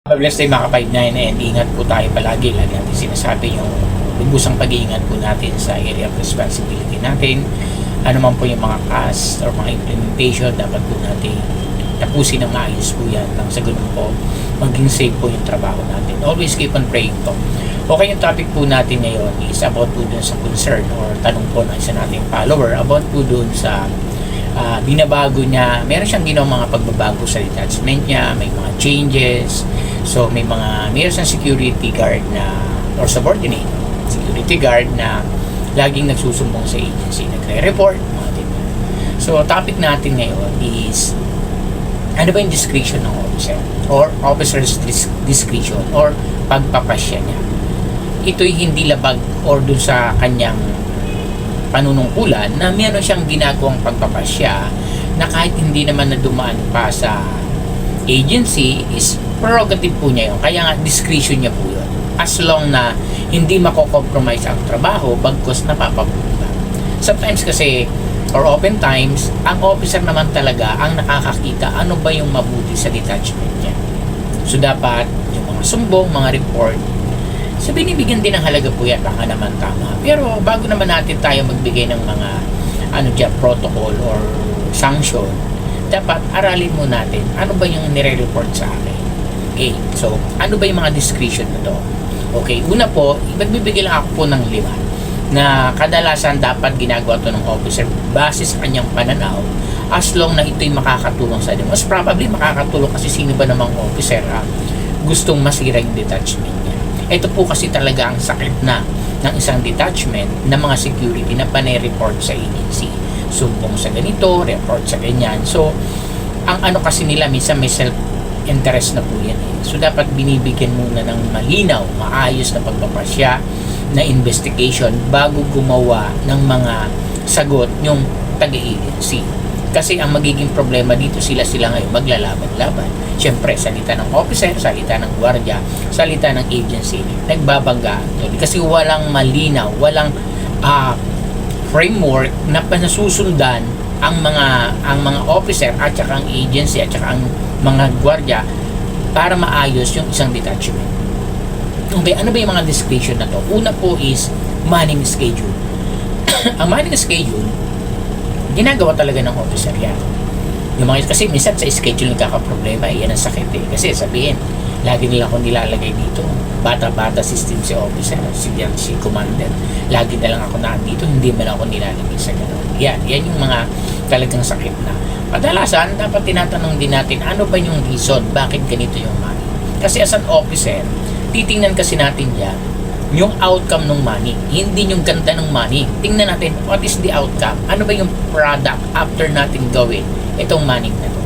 Blessed day mga ka-59, and ingat po tayo palagi. Lagi natin sinasabi yung lubusang pag-iingat po natin sa area of responsibility natin. Ano man po yung mga tasks or mga implementation, dapat po natin tapusin ng maayos po yan. Nang sa ganun po, maging safe po yung trabaho natin. Always keep on praying po. Okay, yung topic po natin ngayon is about po dun sa concern or tanong po ng isa nating follower about po dun sa binabago niya. Meron siyang ginawa mga pagbabago sa detachment niya, may mga changes. So meron siyang security guard na or subordinate security guard na laging nagsusumbong sa agency, nagre-report, mga ganyan. So topic natin ngayon is ano ba yung discretion ng officer or officer's discretion or pagpapasya niya. Ito'y hindi labag or dun sa kanyang panunungkulan na meron siyang ginagawang pagpapasya na kahit hindi naman na dumaan pa sa agency is prerogative po niya yun. Kaya nga discretion niya po yun. As long na hindi mako-compromise ang trabaho bagkus napapabuti. Sometimes kasi or oftentimes ang officer naman talaga ang nakakakita ano ba yung mabuti sa detachment niya. So dapat yung mga sumbong, mga report, so binibigyan din ng halaga po yan, baka naman tama. Pero bago naman natin tayo magbigay ng mga protocol or sanction, dapat aralin mo natin ano ba yung nire-report sa akin. Okay, so ano ba yung mga discretion na to? Okay, una po, magbibigay lang ako po ng 5 na kadalasan dapat ginagawa to ng officer base sa kanyang pananaw as long na ito'y makakatulong sa atin. Most probably makakatulong kasi sino ba namang officer gustong masira yung detachment niya. Ito po kasi talaga ang sakit na ng isang detachment na mga security na panay-report sa agency. Sumbong sa ganito, report sa ganyan. So, ang ano kasi nila, minsan may self-interest na po yan. So, dapat binibigyan muna ng malinaw, maayos na pagpapasya, na investigation bago gumawa ng mga sagot yung taga-agency. Kasi ang magiging problema dito, sila ngayon maglalaban-laban. Siyempre, salita ng officer, salita ng gwardiya, salita ng agency, nagbabangga. Kasi walang malinaw, walang framework na panasusundan ang mga officer at saka ang agency at saka ang mga gwardiya para maayos yung isang detachment. Okay, ano ba yung mga discretion na to? Una po is manning schedule. Ang manning schedule, ginagawa talaga ng officer yan. Yung mga, kasi minsan sa schedule nagkakaproblema, yan ang sakit eh. Kasi sabihin, lagi nila akong nilalagay dito. Bata-bata system si officer, si commander. Lagi na lang ako nandito, hindi man ako nilalagay sa gano'n. Yan yung mga talagang sakit na. Kadalasan, dapat tinatanong din natin, ano ba yung reason, bakit ganito yung money? Kasi as an officer, titingnan kasi natin yan, yung outcome ng money, hindi yung ganda ng money. Tingnan natin, what is the outcome? Ano ba yung product after natin gawin itong money na to?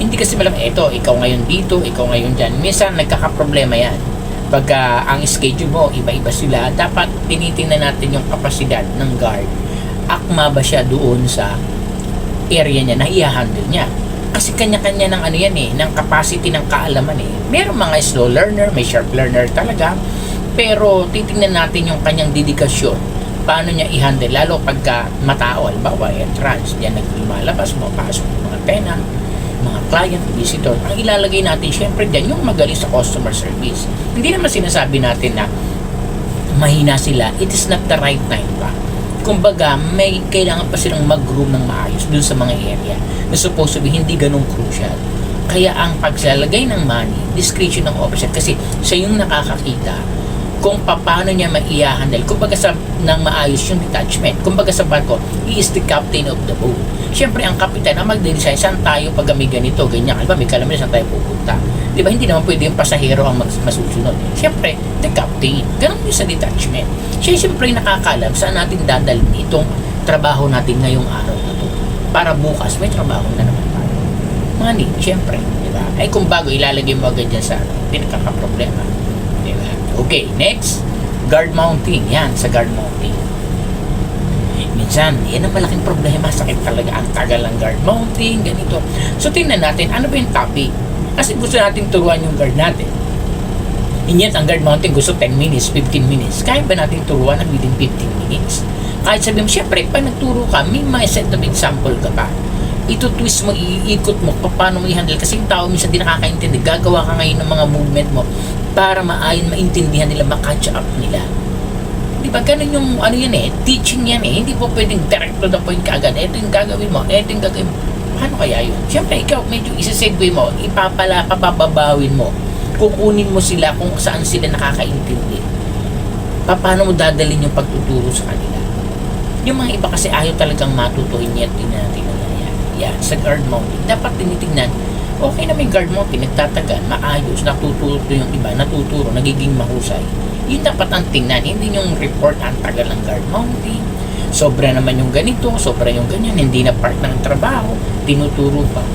Hindi kasi malam, ikaw ngayon dito, ikaw ngayon dyan. Minsan, nagkakaproblema yan. Pagka ang schedule mo, iba-iba sila, dapat tinitingnan natin yung kapasidad ng guard. Akma ba siya doon sa area niya na i-handle niya? Kasi kanya-kanya ng ng capacity ng kaalaman eh. Merong mga slow learner, may sharp learner talaga. Pero titingnan natin yung kanyang dedikasyon. Paano niya i-handle, lalo pagka matao, halimbawa entrance, diyan naglumalabas, mapasok yung mga tenant, mga client, visitor. Ang ilalagay natin, syempre diyan yung magaling sa customer service. Hindi naman sinasabi natin na mahina sila. It is not the right time pa. Kumbaga, may kailangan pa silang mag-groom ng maayos dun sa mga area na supposed to be hindi ganun crucial. Kaya ang paglalagay ng money, discretion ng officer, kasi siya yung nakakakita kung paano niya maihahandle. Kumbaga ng maayos yung detachment. Kumbaga sa barko, he is the captain of the boat. Siyempre, ang kapitan ang magde-design, saan tayo pag may ganito, ganyan. Alba, may kalaman saan tayo pupunta. Diba, hindi naman pwede yung pasahero ang masusunod. Siyempre, the captain. Ganun yung sa detachment. Siya siyempre nakakalam saan natin dadalhin itong trabaho natin ngayong araw na to. Para bukas, may trabaho na naman tayo. Money, siyempre. Diba? Ay kung bago ilalagay mo agad dyan sa hindi nakakaproblema. Diba? Okay, next. Guard mounting. Yan, sa guard mounting. Minsan, yan ang malaking problema. Sakit talaga. Ang tagal ng guard mounting, ganito. So, tingnan natin, ano ba yung topic? Kasi gusto natin turuan yung guard natin. Inyat ang guard mounting gusto 10 minutes, 15 minutes. Kaya ba natin turuan ang within 15 minutes? Kahit sabi mo, syempre, pag nagturo ka, may mga set of example ka pa. Ito-twist mo, iikot mo, paano mo i-handle. Kasi yung tao minsan di nakakaintindi. Gagawa ka ngayon ng mga movement mo para maintindihan nila, makatch up nila. Di ba? Ganun yung, ano yan teaching yan Hindi po pwedeng direct to the point ka agad. Ito yung gagawin mo, ito yung gagawin mo. Paano kaya yun? Siyempre, ikaw medyo isa-segue mo, papababawin mo. Kukunin mo sila kung saan sila nakakaintindi. Paano mo dadalhin yung pagtuturo sa kanila? Yung mga iba kasi ayaw talagang matutuin niya at tinatinala. Yan, sa guard mounting. Dapat tinitingnan, okay na may guard mounting, nagtatagal, maayos, natuturo yung iba, nagiging mahusay. Yun dapat ang tingnan, hindi yung report, ang tagal ng guard mounting, sobra naman yung ganito, sobra yung ganyan, hindi na part ng trabaho, tinuturo pa.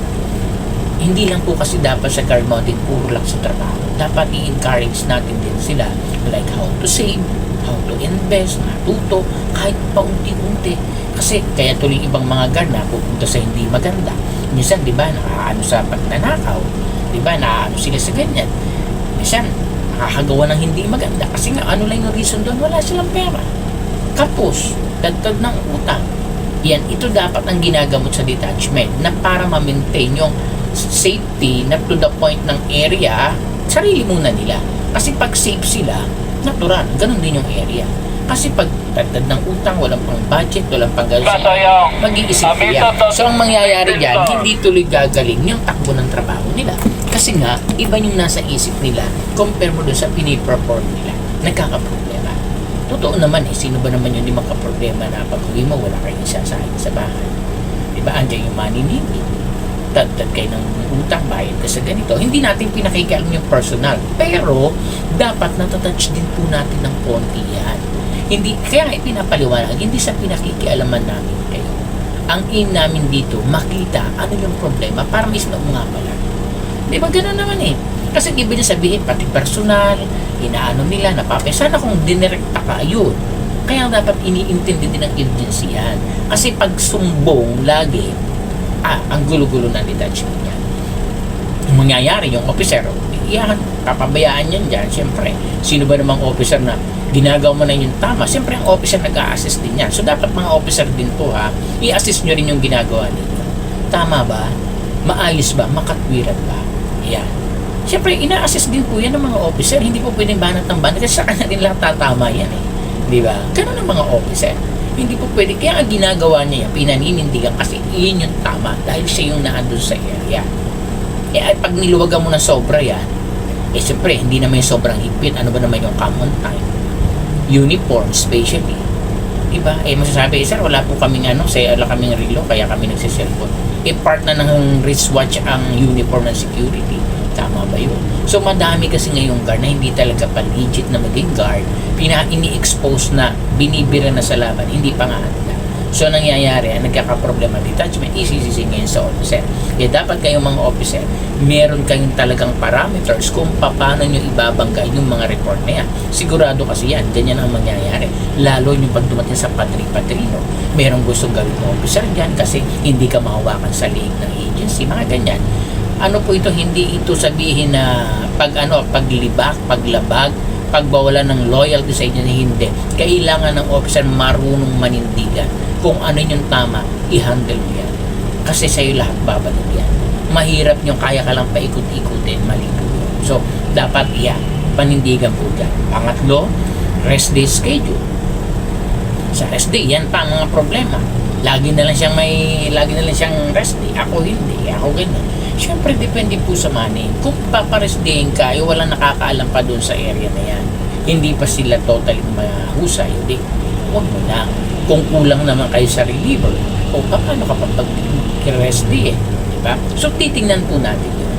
Hindi lang po kasi dapat sa guard mounting, puro lang sa trabaho. Dapat i-encourage natin din sila, like how to save, how to invest, matuto, kahit paunti-unti. Kasi kaya tuloy ibang mga guard na pupunta sa hindi maganda. Minsan, di ba, nakaano sa pagnanakaw. Di ba, nakaano sila sa ganyan. Minsan, nakakagawa ng hindi maganda. Kasi nga, ano lang yung reason doon? Wala silang pera. Kapos, dagdag ng utang. Yan, ito dapat ang ginagamot sa detachment na para ma-maintain yung safety na to the point ng area, sarili muna nila. Kasi pag safe sila, natural, ganun din yung area. Kasi pag dagdag ng utang, walang pang budget, walang pang gano'n, mag-iisip yan. So, ang mangyayari dyan, hindi tuloy gagaling yung takbo ng trabaho nila. Kasi nga, iba yung nasa isip nila compare mo doon sa piniperform nila. Nagkakaproblema. Totoo naman sino ba naman yung di magkaproblema na pag uwi mo, wala kayong isasahin sa bahay. Diba, andyan yung maninindi. Dagdag kayo ng utang, bayad ka sa ganito. Hindi natin pinakikialam yung personal. Pero, dapat natatouch din po natin ng konti yan. Hindi, kaya pinapaliwanag, hindi sa pinakikialaman namin kayo. Ang aim namin dito, makita ano yung problema para mismo nga pala. Di ba ganun naman Kasi ibig niya sabihin, pati personal, inaano nila, sana kung dinirekta ka, yun. Kaya dapat iniintindi din ng agency yan. Kasi pag sumbong lagi, ang gulo-gulo na detachment niya. Ang mangyayari, yung officer, yan, papabayaan yan dyan. Siyempre, sino ba namang officer na ginagawa mo na yung tama? Siyempre, ang officer nag-a-assist din yan. So, dapat mga officer din po, i-assist nyo rin yung ginagawa ninyo. Tama ba? Maayos ba? Makatwiran ba? Yan. Siyempre, ina-assist din po yan ng mga officer. Hindi po pwedeng banat ng banat kasi sa kanya din lang tatama yan Di ba? Ganun ang mga officer. Hindi po pwede. Kaya ang ginagawa niya yan, pinaninindigan kasi iyon yung tama dahil siya yung naandun sa area. Pag niluwagan mo ng sobra yan, siyempre, hindi naman yung sobrang higpit. Ano ba naman yung common time? Uniform, especially. Diba? Masasabi, sir, wala po kaming wala kaming relo, kaya kami nagsiselfon. Part na ng wristwatch ang uniform ng security. Tama ba yun? So, madami kasi ngayong guard na hindi talaga pa-legit na maging guard. Ini-expose na, binibira na sa laban, hindi pa nga handa. So, nangyayari, nagkakaproblema detachment, isisisi ngayon sa officer. Kaya dapat kayong mga officer, meron kayong talagang parameters kung paano nyo ibabanggay yung mga report na yan. Sigurado kasi yan, ganyan ang mangyayari. Lalo yung pag dumating sa patri-patrino, merong gustong gawin ng officer dyan kasi hindi ka mahawakan sa liig ng agency, mga ganyan. Ano po ito, hindi ito sabihin na paglibak, paglabag, pagbawalan ng loyalty sa agency, hindi. Kailangan ng officer marunong manindigan kung ano yung tama, i-handle mo yan. Kasi sa'yo lahat babalik yan. Mahirap yung kaya ka lang paikot-ikutin, mali po yun. So, dapat panindigan po dyan. Pangatlo, rest day schedule. Sa rest day, yan pa ang mga problema. Lagi na lang siyang rest day. Ako hindi, ako ganyan. Siyempre, depende po sa money. Kung paparest dayin ka, walang nakakaalam pa doon sa area na yan. Hindi pa sila totally mahusay. Hindi, huwag mo lang. Kung kulang naman kayo sa reliever, paano ka pag-rest day diba? So, titingnan po natin yun.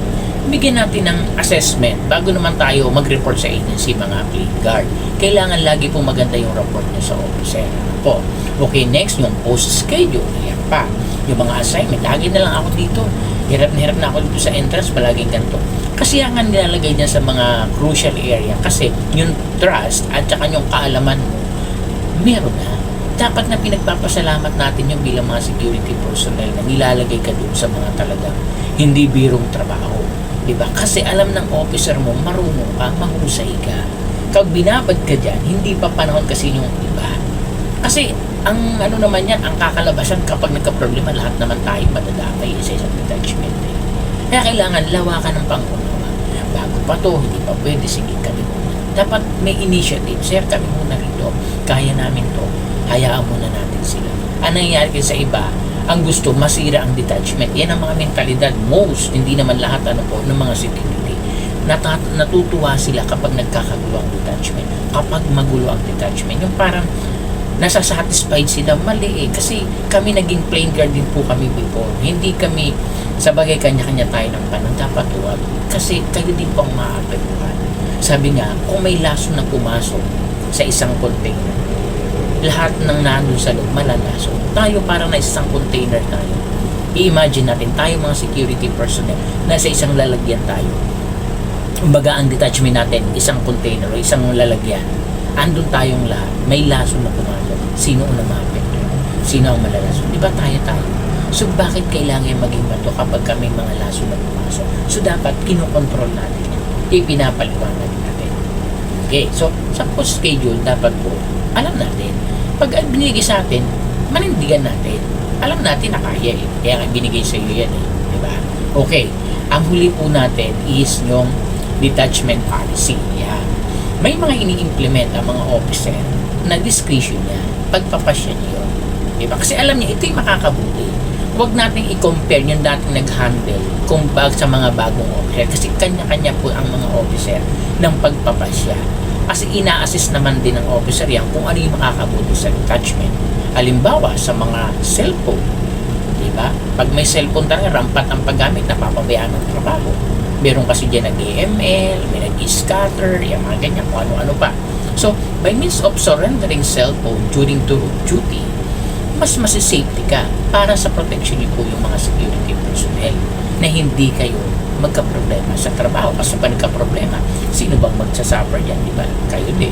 Bigyan natin ng assessment bago naman tayo mag-report sa agency, mga fleet guard. Kailangan lagi po maganda yung report nyo sa officer. Po. Okay, next, yung post-schedule. Yan pa. Yung mga assignment. Lagi na lang ako dito. Hirap na ako dito sa entrance. Palaging ganito. Kasi yan nga nilalagay dyan sa mga crucial area. Kasi yung trust at saka yung kaalaman mo, meron na. Dapat na pinagpapasalamat natin yung bilang mga security personnel na nilalagay ka doon sa mga talagang hindi birong trabaho. Diba? Kasi alam ng officer mo, marunong ka, mahusay ka. Kapag binabad ka dyan, hindi pa panahon kasi yung iba. Kasi, ang ano naman yan, ang kakalabasan kapag nagka-problema, lahat naman tayo madadamay sa isang detachment. Kaya kailangan lawakan ng pangunawa. Bago pa to, hindi pa pwede, sige kami muna. Dapat may initiative, sir, kami muna rito. Kaya namin to, hayaan muna natin sila. Ang nangyayari sa iba, ang gusto, masira ang detachment. Yan ang mga mentalidad. Most, hindi naman lahat ng mga security. Natutuwa sila kapag nagkakagulo ang detachment. Kapag magulo ang detachment. Yung parang nasasatisfied sila. Mali eh. Kasi kami naging plain guard din po kami before. Hindi kami, sabagay kanya-kanya tayo ng panang. Dapat huwag. Kasi kayo din po ang maapektuhan. Sabi nga, kung may laso na pumasok sa isang container, lahat ng nandun sa loob malalaso. Tayo parang na isang container tayo. I-imagine natin, tayo mga security personnel, nasa isang lalagyan tayo. Kumbaga ang detachment natin, isang container o isang lalagyan. Andun tayong lahat. May laso na pumasok. Sino ang namapekto? Sino ang malalaso? Di ba tayo? So bakit kailangan maging bato kapag kami mga laso na pumasok? So dapat kinokontrol natin. Ipinapaliwanag natin. Okay, so sa post-schedule dapat po, alam natin, pag binigay sa atin, manindigan natin. Alam natin na kaya eh. Kaya nga binigay sa iyo yan eh. Diba? Okay. Ang huli po natin is yung detachment policy. Yan. May mga ini-implement ang mga officer na discretion niya. Pagpapasya niyo yun. Diba? Kasi alam niya, ito yung makakabuti. Huwag natin i-compare yung dating nag-handle sa mga bagong officer. Kasi kanya-kanya po ang mga officer ng pagpapasya. Kasi ina-assist naman din ng officer yan kung ano yung makakabuti sa detachment. Halimbawa, sa mga cellphone, diba? Pag may cellphone talaga, rampat ang paggamit, napapabayaan ng trabaho. Meron kasi dyan nag-AML, may nag-scatter, yung mga ganyan, kung ano-ano pa. So, by means of surrendering cellphone during duty, mas masisafety ka para sa protection niyo po yung mga security personnel na hindi kayo magka-problema sa trabaho. Kasi pa nagka-problema, sino bang magsasuffer dyan, di ba? Kayo din.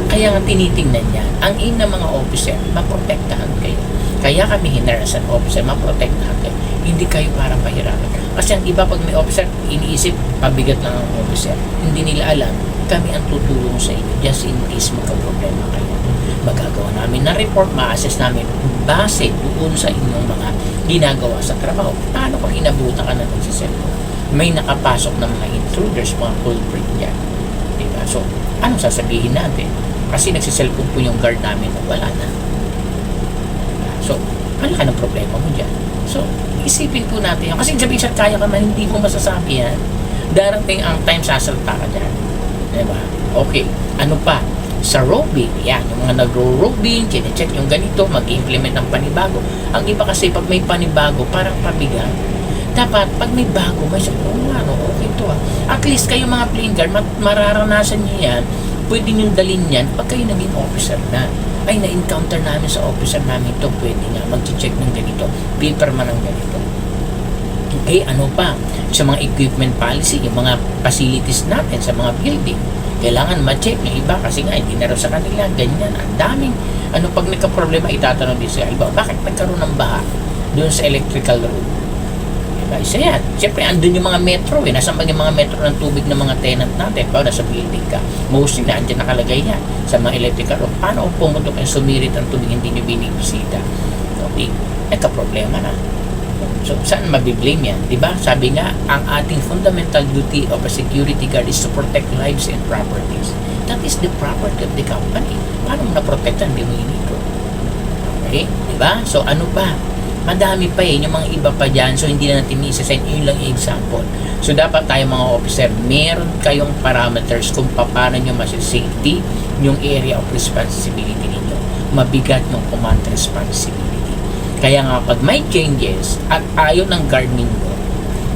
Kaya nga tinitingnan niya, ang aim ng mga officer, maprotektahan kayo. Kaya kami hinarasan officer, maprotektahan kayo. Hindi kayo para pahirapan. Kasi ang iba pag may officer, iniisip, pabigat lang ang officer. Hindi nila alam, kami ang tutulong sa inyo just in case magka-problema kayo. Magagawa namin na report, ma-assess namin base doon sa inyong mga ginagawa sa trabaho. Paano kung inabutan ka na sa cellphone? May nakapasok ng mga intruders, mga culprit dyan. Diba? So, anong sasabihin natin? Kasi nagsiselfone po yung guard namin na wala na. So, ano ka ng problema mo dyan? So, isipin po natin yun. Kasi sabihin siya, kaya ka man, hindi mo masasabi yan. Darating ang time, sasalta ka dyan. Diba? Okay. Ano pa? Sa roving, yan, yung mga nagro-roving, kine-check yung ganito, mag-implement ng panibago. Ang iba kasi pag may panibago, parang pabigat. Dapat, pag may bago, may sabi, okay to ah. At least kayo mga plain guard, mararanasan nyo yan, pwede nyo dalhin yan pag kayo naging officer na. Ay, na-encounter namin sa officer namin to, pwede nga mag-check ng ganito, paper man ng ganito. Okay, ano pa? Sa mga equipment policy, yung mga facilities natin sa mga building, kailangan ma-check yung iba kasi nga hindi na raw sa kanila, ganyan, ang daming pag nagka-problema, itatanong din sila, iba, bakit nagkaroon ng baha doon sa electrical room? Diba? Isa yan. Siyempre, andun yung mga metro nasaan ba yung mga metro ng tubig ng mga tenant natin pag nasa building ka? Mostly na andyan nakalagay yan sa mga electrical room. Paano kung pumunta kayo sumirit ang tubig, hindi nyo binibisita? Okay, nagka-problema na. So, saan mabiblame yan? Diba? Sabi nga, ang ating fundamental duty of a security guard is to protect lives and properties. That is the property of the company. Paano mo na-protectan? Hindi mo inito. Okay? Diba? So, ano pa? Madami pa yung mga iba pa dyan. So, hindi na natin isa-sign. Yun lang yung example. So, dapat tayo mga officer, meron kayong parameters kung paano nyo masisafety yung area of responsibility ninyo. Mabigat yung command responsibility. Kaya nga, pag may changes at ayaw ng guard ninyo,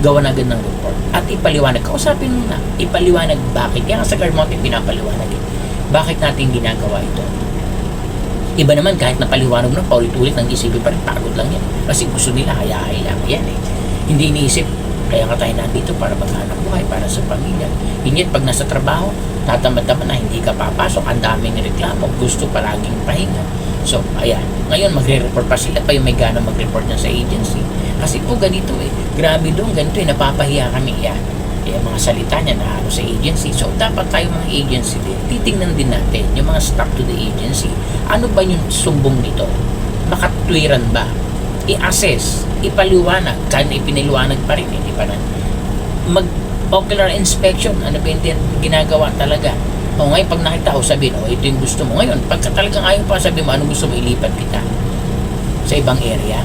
gawa na agad ng report. At ipaliwanag. Kausapin mo na. Ipaliwanag bakit. Kaya nga sa guard natin pinapaliwanag. Bakit natin ginagawa ito? Iba naman kahit napaliwanag na paulit-ulit ng isipin pa rin, pagod lang yan. Kasi gusto nila, hayahay lang yan eh. Hindi iniisip, kaya nga tayo nandito para maghanap buhay, para sa pamilya. Ingit pag nasa trabaho, tatamad-tamad na hindi ka papasok, ang daming reklamo, gusto palaging pahinga. So, ayan. Ngayon, magre-report pa sila pa yung may gana mag-report na sa agency. Kasi po ganito eh. Grabe doon, ganito eh. Napapahiya kami yan. mga salita niya na ano sa agency. So dapat tayo mga agency din, titingnan din natin yung mga staff to the agency. Ano ba yung sumbong nito? Makatwiran ba? I-assess, ipaliwanag, kahit ipiniliwanag pa rin, hindi pa na mag-ocular inspection, ano ba yung ginagawa talaga. O ngayon, pag nakita ko, sabihin, ito yung gusto mo. Ngayon, pagka talagang ayaw pa, sabihin mo, ano gusto mo, ilipat kita sa ibang area.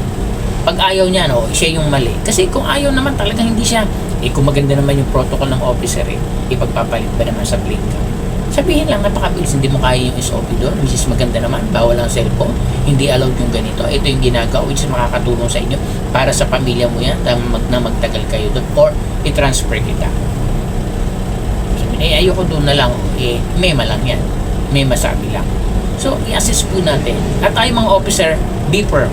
Pag ayaw niya, siya yung mali. Kasi kung ayaw naman talagang hindi siya, kung maganda naman yung protocol ng officer, ipagpapalit ba naman sa blink cam? Sabihin lang, napakabilis, hindi mo kaya yung SOP doon, which is maganda naman, bawal ang cellphone, hindi allowed yung ganito. Ito yung ginagawa, which is makakatulong sa inyo para sa pamilya mo yan, na magtagal kayo doon, or i-transfer kita. Ayoko doon na lang, mema lang yan, mema sabi lang. So, i-assist po natin. At tayo mga officer, deeper,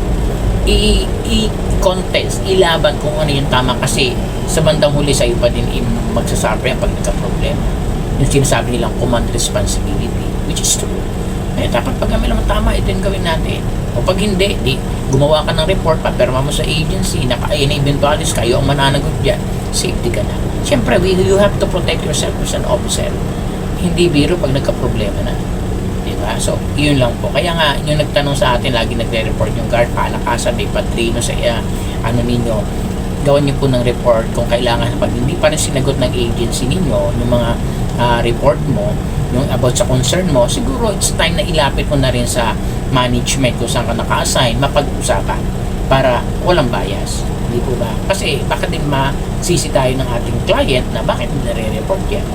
i-contest, ilaban kung ano yung tama, kasi sa bandang huli sa'yo pa din magsasuffer yan pag nagka-problema. Yung sinasabi nilang command responsibility, which is true. Dapat pag kami naman tama, ito yung gawin natin. O pag hindi, gumawa ka ng report, papirma mo sa agency, na-eventualis kayo ang mananagot dyan, safety ka na. Siyempre, you have to protect yourself as an officer. Hindi biro pag nagka-problema na. Diba? So, yun lang po. Kaya nga, yung nagtanong sa atin, lagi nagre-report yung guard, palakasan, may padrino sa ninyo, gawan niyo po ng report kung kailangan. Pag hindi pa rin sinagot ng agency ninyo, yung mga report mo, yung about sa concern mo, siguro it's time na ilapit mo na rin sa management kung saan ka naka-assign, mapag-usapan para walang bias. Hindi po ba? Kasi baka din masisi tayo ng ating client na bakit nare-report yan.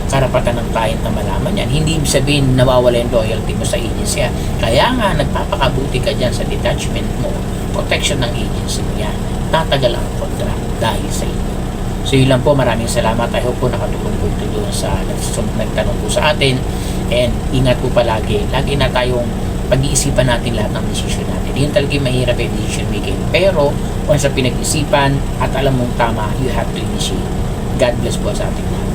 Karapatan ng client na malaman yan. Hindi sabihin nawawala yung loyalty mo sa agency. Kaya nga, nagpapakabuti ka dyan sa detachment mo, protection ng agency mo yan. Tatagal ang contract dahil sa inyo. So yun lang po, maraming salamat. I hope po nakatulong po ito doon sa nagtanong po sa atin. And ingat po palagi. Lagi na tayong pag-iisipan natin lahat ng decision natin. Yun talaga yung mahirap yung decision making. Pero, kung sa pinag-isipan at alam mong tama, you have to initiate. God bless po sa ating lahat.